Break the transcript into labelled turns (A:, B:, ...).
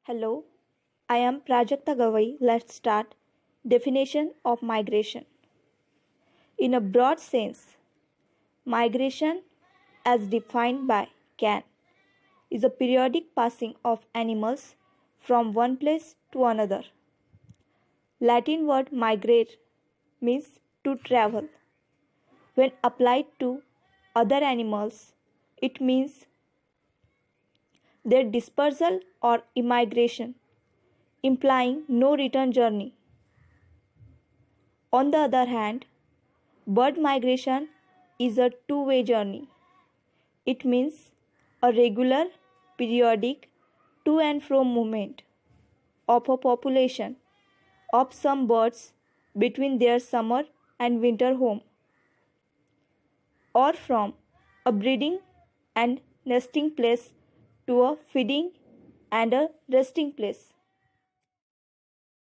A: Hello, I am Prajakta Gavai. Let's start. Definition of migration. In a broad sense, migration, as defined by Can, is a periodic passing of animals from one place to another. Latin word migrate means to travel. When applied to other animals, it means their dispersal or immigration, implying no return journey. On the other hand, bird migration is a two-way journey. It means a regular, periodic, to and fro movement of a population of some birds between their summer and winter home, or from a breeding and nesting place to a feeding and a resting place.